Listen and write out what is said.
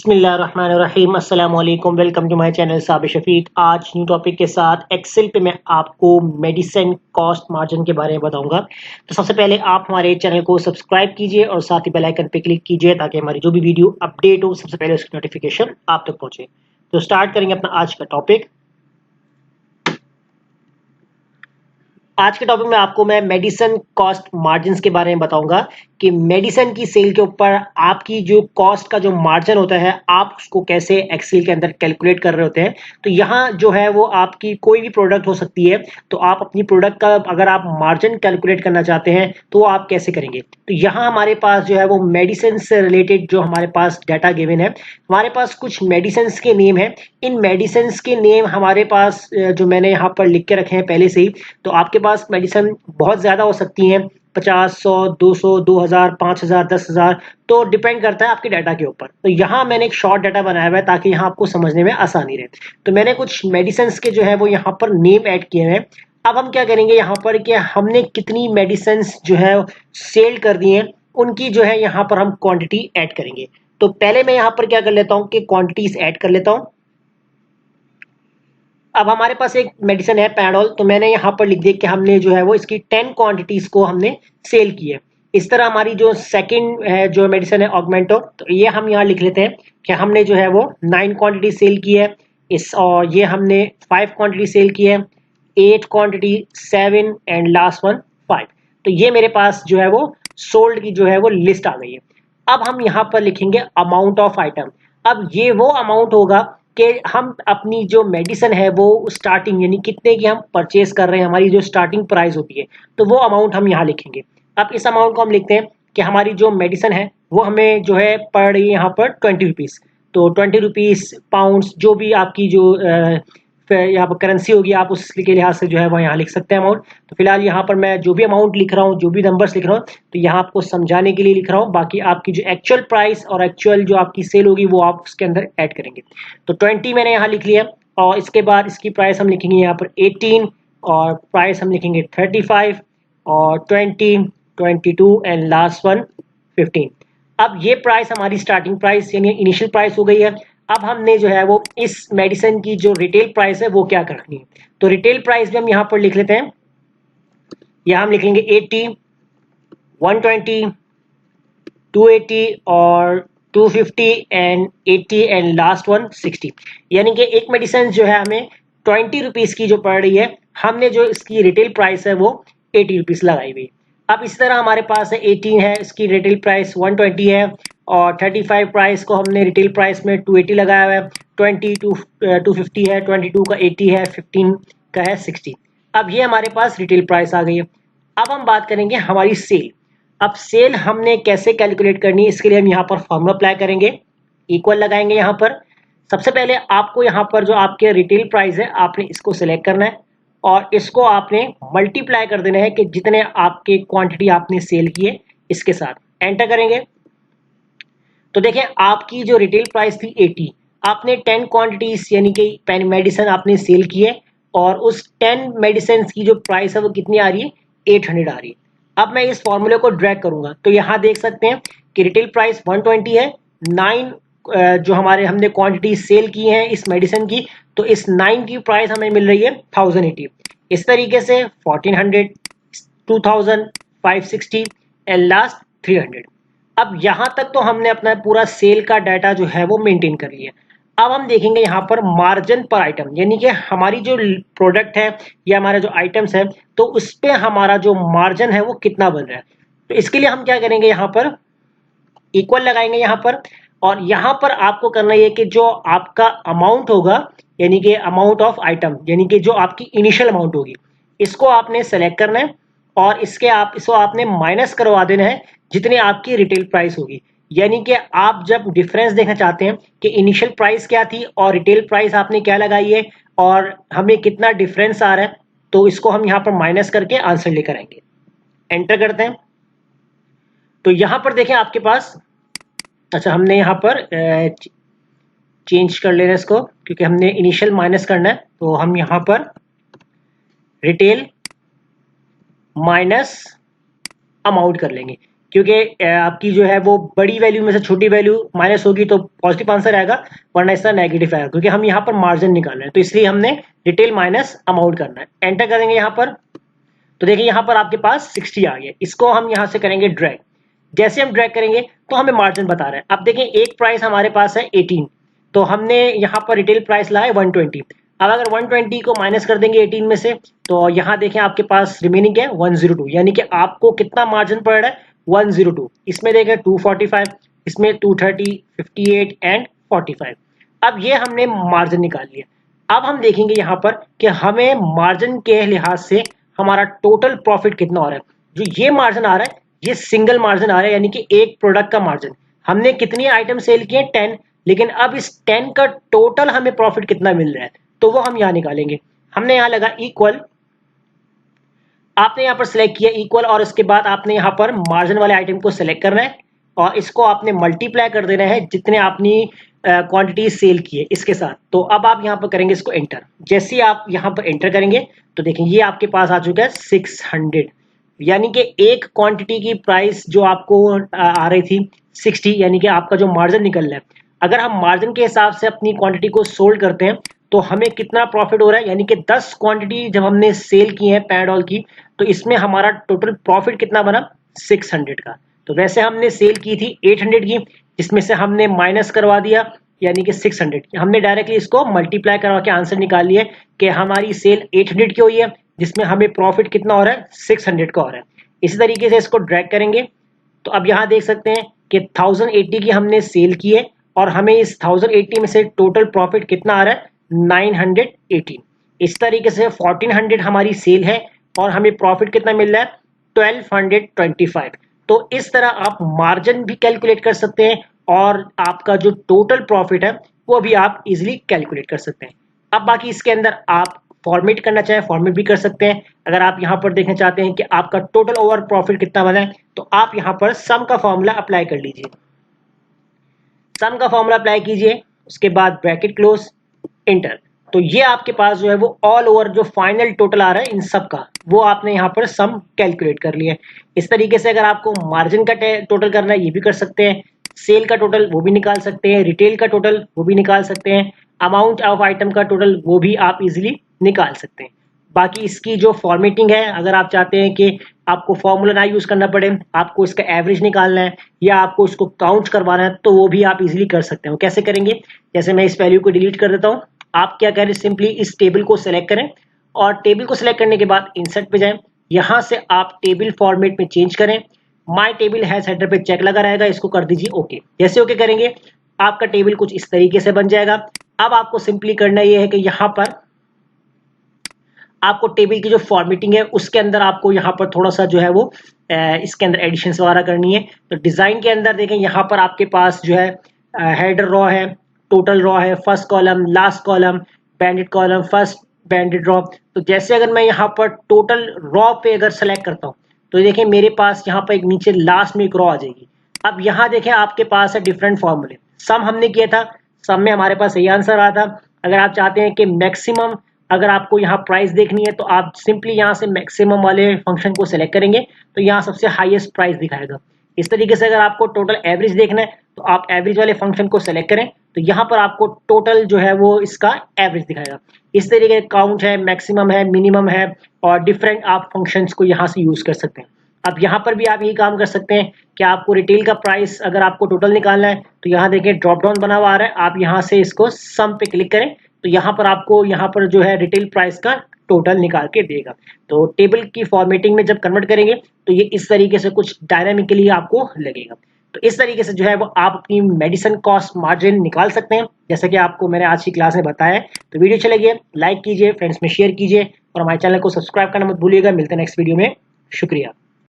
बिस्मिल्लाहिर्रहमानिर्रहीम अस्सलाम वालेकुम। Welcome to my channel Sabir Shafiq. आज न्यू टॉपिक के साथ एक्सेल पे मैं आपको मेडिसिन कॉस्ट मार्जिन के बारे में बताऊंगा। तो सबसे पहले आप हमारे चैनल को सब्सक्राइब कीजिए और साथ ही बेल आइकन पे क्लिक कीजिए ताकि हमारी जो भी वीडियो अपडेट हो सबसे पहले उसकी नोटिफिकेशन आप तक पहुंचे। तो स्टार्ट करेंगे अपना आज का टॉपिक। आज के टॉपिक में आपको मैं मेडिसिन कॉस्ट मार्जिन्स के बारे में बताऊंगा कि मेडिसिन की सेल के ऊपर आपकी जो कॉस्ट का जो मार्जिन होता है आप उसको कैसे एक्सेल के अंदर कैलकुलेट कर रहे होते हैं। तो यहाँ जो है वो आपकी कोई भी प्रोडक्ट हो सकती है, तो आप अपनी प्रोडक्ट का अगर आप मार्जिन कैलकुलेट करना चाहते हैं तो आप कैसे करेंगे। तो यहाँ हमारे पास जो है वो मेडिसिन से रिलेटेड जो हमारे पास डाटा गिवन है, हमारे पास कुछ मेडिसिन के नेम है। इन मेडिसिन के नेम हमारे पास जो मैंने यहाँ पर लिख के रखे हैं पहले से ही। तो आपके पास मेडिसिन बहुत ज्यादा हो सकती हैं, 50, 100, 200, 2000, 5000, 10,000, तो डिपेंड करता है आपके डाटा के ऊपर। तो यहाँ मैंने एक शॉर्ट डाटा बनाया हुआ है ताकि यहाँ आपको समझने में आसानी रहे। तो मैंने कुछ मेडिसिन के जो है वो यहाँ पर नेम ऐड किए हैं। अब हम क्या करेंगे यहाँ पर कि हमने कितनी मेडिसिन जो है सेल कर दी हैं उनकी जो है यहाँ पर हम क्वांटिटी ऐड करेंगे। तो पहले मैं यहाँ पर क्या कर लेता हूँ कि क्वांटिटीज ऐड कर लेता हूँ। अब हमारे पास एक मेडिसिन है पैराडोल, तो मैंने यहाँ पर लिख दिया कि हमने जो है वो इसकी 10 क्वांटिटीज को हमने सेल की है। इस तरह हमारी जो सेकंड है जो मेडिसिन है ऑगमेंटो, तो ये हम यहाँ लिख लेते हैं कि हमने जो है वो 9 क्वांटिटी सेल की है इस, और ये हमने 5 क्वांटिटी सेल की है, 8 क्वांटिटी, 7 एंड लास्ट वन 5। तो ये मेरे पास जो है वो सोल्ड की जो है वो लिस्ट आ गई है। अब हम यहाँ पर लिखेंगे अमाउंट ऑफ आइटम। अब ये वो अमाउंट होगा कि हम अपनी जो मेडिसिन है वो स्टार्टिंग यानी कितने की हम परचेज कर रहे हैं, हमारी जो स्टार्टिंग प्राइस होती है, तो वो अमाउंट हम यहाँ लिखेंगे। अब इस अमाउंट को हम लिखते हैं कि हमारी जो मेडिसिन है वो हमें जो है पड़ रही है यहाँ पर 20 रुपीज़। तो 20 रुपीज़ पाउंड्स जो भी आपकी जो यहाँ पर करेंसी होगी आप उसके लिहाज से जो है वो यहाँ लिख सकते हैं अमाउंट। तो फिलहाल यहाँ पर मैं जो भी अमाउंट लिख रहा हूँ, जो भी नंबर्स लिख रहा हूँ, तो यहाँ आपको समझाने के लिए लिख रहा हूँ। बाकी आपकी जो एक्चुअल प्राइस और एक्चुअल जो आपकी सेल होगी वो आप उसके अंदर ऐड करेंगे। तो 20 मैंने यहाँ लिख लिया और इसके बाद इसकी प्राइस हम लिखेंगे यहाँ पर 18 और प्राइस हम लिखेंगे 35 और 20, 22 एंड लास्ट वन 15। अब ये प्राइस हमारी स्टार्टिंग प्राइस यानी इनिशियल प्राइस हो गई है। अब हमने जो है वो इस मेडिसिन की जो रिटेल प्राइस है वो क्या रखनी है। तो रिटेल प्राइस भी हम यहाँ पर लिख लेते हैं। यहाँ हम लिखेंगे 80, 120, 280 और 250 एंड 80 एंड लास्ट वन 60। यानी कि एक मेडिसिन जो है हमें 20 रुपीज़ की जो पड़ रही है, हमने जो इसकी रिटेल प्राइस है वो 80 रुपीज़ लगाई हुई। अब इस तरह हमारे पास है 18 है, इसकी रिटेल प्राइस 120 है और 35 प्राइस को हमने रिटेल प्राइस में 280 लगाया हुआ है, 250 है, 22 का 80 है, 15 का है 60। अब ये हमारे पास रिटेल प्राइस आ गई है। अब हम बात करेंगे हमारी सेल। अब सेल हमने कैसे कैलकुलेट करनी है, इसके लिए हम यहाँ पर फॉर्मूला अप्लाई करेंगे, इक्वल लगाएंगे। यहाँ पर सबसे पहले आपको यहाँ पर जो आपके रिटेल प्राइस है आपने इसको सिलेक्ट करना है और इसको आपने मल्टीप्लाई कर देना है कि जितने आपके क्वांटिटी आपने सेल की है इसके साथ। एंटर करेंगे तो देखें आपकी जो रिटेल प्राइस थी 80, आपने 10 क्वांटिटीज यानी कि मेडिसिन आपने सेल की है और उस 10 मेडिसिन की जो प्राइस है वो कितनी आ रही है, 800 आ रही है। अब मैं इस फॉर्मूले को ड्रैग करूंगा तो यहाँ देख सकते हैं कि रिटेल प्राइस 120 है, 9 जो हमारे हमने क्वांटिटी सेल की है इस मेडिसिन की, तो इस 9 की प्राइस हमें मिल रही है 1080। इस तरीके से 1400, 2000, 560 एंड लास्ट 300। अब यहाँ तक तो हमने अपना पूरा सेल का डाटा जो है वो मेंटेन कर लिया। अब हम देखेंगे यहाँ पर मार्जिन पर आइटम, यानी कि हमारी जो प्रोडक्ट है या हमारा जो आइटम्स है तो उस पर हमारा जो मार्जिन है वो कितना बन रहा है। तो इसके लिए हम क्या करेंगे, यहाँ पर इक्वल लगाएंगे यहाँ पर, और यहाँ पर आपको करना है कि जो आपका अमाउंट होगा यानी कि अमाउंट ऑफ आइटम यानी कि जो आपकी इनिशियल अमाउंट होगी इसको आपने सेलेक्ट करना है और इसको आपने माइनस करवा देना है जितनी आपकी रिटेल प्राइस होगी। यानी कि आप जब डिफरेंस देखना चाहते हैं कि इनिशियल प्राइस क्या थी और रिटेल प्राइस आपने क्या लगाई है और हमें कितना डिफरेंस आ रहा है, तो इसको हम यहाँ पर माइनस करके आंसर लेकर आएंगे। एंटर करते हैं तो यहाँ पर देखें आपके पास, अच्छा हमने यहाँ पर चेंज कर लेना इसको क्योंकि हमने इनिशियल माइनस करना है। तो हम यहाँ पर रिटेल माइनस अमाउंट कर लेंगे। क्योंकि आपकी जो है वो बड़ी वैल्यू में से छोटी वैल्यू माइनस होगी तो पॉजिटिव आंसर आएगा, वरना इसका नेगेटिव आएगा, क्योंकि हम यहाँ पर मार्जिन निकालना है, तो इसलिए हमने रिटेल माइनस अमाउंट करना है। एंटर करेंगे यहाँ पर, तो देखिए यहाँ पर आपके पास 60 आ गया। इसको हम यहाँ से करेंगे ड्रैग। जैसे हम ड्रैग करेंगे तो हमें मार्जिन बता रहा है। अब देखें एक प्राइस हमारे पास है 18, तो हमने यहाँ पर रिटेल प्राइस लाया 120। अब अगर 120 को माइनस कर देंगे 18 में से, तो यहाँ देखें आपके पास रिमेनिंग है 102, यानी कि आपको कितना मार्जिन पड़ रहा है 102। इसमें देखें 245, इसमें 230, 58 एंड 45। अब ये हमने मार्जिन निकाल लिया। अब हम देखेंगे यहाँ पर कि हमें मार्जिन के लिहाज से हमारा टोटल प्रॉफिट कितना हो रहा है। जो ये मार्जिन आ रहा है ये सिंगल मार्जिन आ रहा है, यानी कि एक प्रोडक्ट का मार्जिन। हमने कितनी आइटम सेल किए 10, लेकिन अब इस 10 का टोटल हमें प्रॉफिट कितना मिल रहा है, तो वो हम यहाँ निकालेंगे। हमने यहाँ लगा इक्वल, आपने यहाँ पर सिलेक्ट किया इक्वल, और उसके बाद आपने यहाँ पर मार्जिन वाले आइटम को सिलेक्ट करना है और इसको आपने मल्टीप्लाई कर देना है जितने आपने क्वांटिटी सेल की है इसके साथ। तो अब आप यहाँ पर करेंगे इसको एंटर। जैसे ही आप यहाँ पर एंटर करेंगे तो देखें ये आपके पास आ चुका है 600, यानी कि एक क्वांटिटी की प्राइस जो आपको आ रही थी 60, यानी कि आपका जो मार्जिन निकल रहा है, अगर हम मार्जिन के हिसाब से अपनी क्वांटिटी को सोल्ड करते हैं तो हमें कितना प्रॉफिट हो रहा है, यानी कि 10 क्वांटिटी जब हमने सेल की है पैराडोल की, तो इसमें हमारा टोटल प्रॉफिट कितना बना 600 का। तो वैसे हमने सेल की थी 800 की, जिसमें से हमने माइनस करवा दिया यानी कि 600। हमने डायरेक्टली इसको मल्टीप्लाई करवा के आंसर निकाल लिया कि हमारी सेल 800 की हुई है, जिसमें हमें प्रॉफिट कितना हो रहा है 600 का हो रहा है। इसी तरीके से इसको ड्रैग करेंगे तो अब यहाँ देख सकते हैं कि 1080 की हमने सेल की है और हमें इस 1080 में से टोटल प्रॉफिट कितना आ रहा है 918। इस तरीके से 1400 हमारी सेल है और हमें प्रॉफिट कितना मिल रहा है 1225। तो इस तरह आप मार्जिन भी कैलकुलेट कर सकते हैं और आपका जो टोटल प्रॉफिट है वो भी आप इजीली कैलकुलेट कर सकते हैं। अब बाकी इसके अंदर आप फॉर्मेट करना चाहें फॉर्मेट भी कर सकते हैं। अगर आप यहाँ पर देखना चाहते हैं कि आपका टोटल ओवर प्रॉफिट कितना बना है तो आप यहाँ पर सम का फॉर्मूला अप्लाई कर लीजिए। सम का फॉर्मूला अप्लाई कीजिए, उसके बाद ब्रैकेट क्लोज, इंटर। तो ये आपके पास जो है वो ऑल ओवर जो फाइनल टोटल आ रहा है इन सब का, वो आपने यहाँ पर सम कैलकुलेट कर लिया है। इस तरीके से अगर आपको मार्जिन का टोटल करना है ये भी कर सकते हैं, सेल का टोटल वो भी निकाल सकते हैं, रिटेल का टोटल वो भी निकाल सकते हैं, अमाउंट ऑफ आइटम का टोटल वो भी आप इजीली निकाल सकते हैं। बाकी इसकी जो फॉर्मेटिंग है, अगर आप चाहते हैं कि आपको फॉर्मूला ना यूज करना पड़े, आपको इसका एवरेज निकालना है या आपको इसको काउंट करवाना है, तो वो भी आप इजीली कर सकते हो। कैसे करेंगे, जैसे मैं इस वैल्यू को डिलीट कर देता हूँ। आप क्या करें, सिंपली इस टेबल को सिलेक्ट करें और टेबल को सिलेक्ट करने के बाद इंसर्ट पे जाएं। यहाँ से आप टेबल फॉर्मेट में चेंज करें, माय टेबल हैज हेडर पे चेक लगा रहेगा, इसको कर दीजिए ओके। जैसे ओके करेंगे आपका टेबल कुछ इस तरीके से बन जाएगा। अब आपको सिंपली करना यह है कि यहाँ पर आपको टेबल की जो फॉर्मेटिंग है उसके अंदर आपको यहाँ पर थोड़ा सा जो है वो इसके अंदर एडिशन वगैरह करनी है। तो डिजाइन के अंदर देखें यहाँ पर आपके पास जो है हेडर रॉ है, टोटल रॉ है, first column, last column, banded column, first banded row. तो जैसे अगर मैं यहाँ पर टोटल रॉ पे अगर सेलेक्ट करता हूँ तो देखें मेरे पास यहाँ पर एक नीचे लास्ट में एक रॉ आ जाएगी। अब यहाँ देखें आपके पास है डिफरेंट फॉर्मूले। सम हमने किया था, सम में हमारे पास सही आंसर आया था। अगर आप चाहते हैं कि मैक्सिमम अगर आपको यहाँ प्राइस देखनी है तो आप सिंपली यहाँ से मैक्सिमम वाले फंक्शन को सिलेक्ट करेंगे तो यहाँ सबसे हाईएस्ट प्राइस दिखाएगा। इस तरीके से अगर आपको टोटल एवरेज देखना है तो आप एवरेज वाले फंक्शन को सिलेक्ट करें तो यहाँ पर आपको टोटल जो है वो इसका एवरेज दिखाएगा। इस तरीके काउंट है, मैक्सिमम है, मिनिमम है और डिफरेंट आप फंक्शंस को यहाँ से यूज कर सकते हैं। अब यहाँ पर भी आप यही काम कर सकते हैं कि आपको रिटेल का प्राइस अगर आपको टोटल निकालना है तो यहाँ देखिए ड्रॉप डाउन बना हुआ आ रहा है, आप यहाँ से इसको सम पे क्लिक करें तो यहाँ पर आपको यहाँ पर जो है रिटेल प्राइस का टोटल निकाल के देगा। तो टेबल की फॉर्मेटिंग में जब कन्वर्ट करेंगे तो ये इस तरीके से कुछ डायनामिकली आपको लगेगा। तो इस तरीके से जो है वो आप अपनी मेडिसिन कॉस्ट मार्जिन निकाल सकते हैं, जैसा कि आपको मैंने आज की क्लास में बताया है। तो वीडियो अच्छी लगी लाइक कीजिए, फ्रेंड्स में शेयर कीजिए और हमारे चैनल को सब्सक्राइब करना मत भूलिएगा। मिलते हैं नेक्स्ट वीडियो में, शुक्रिया।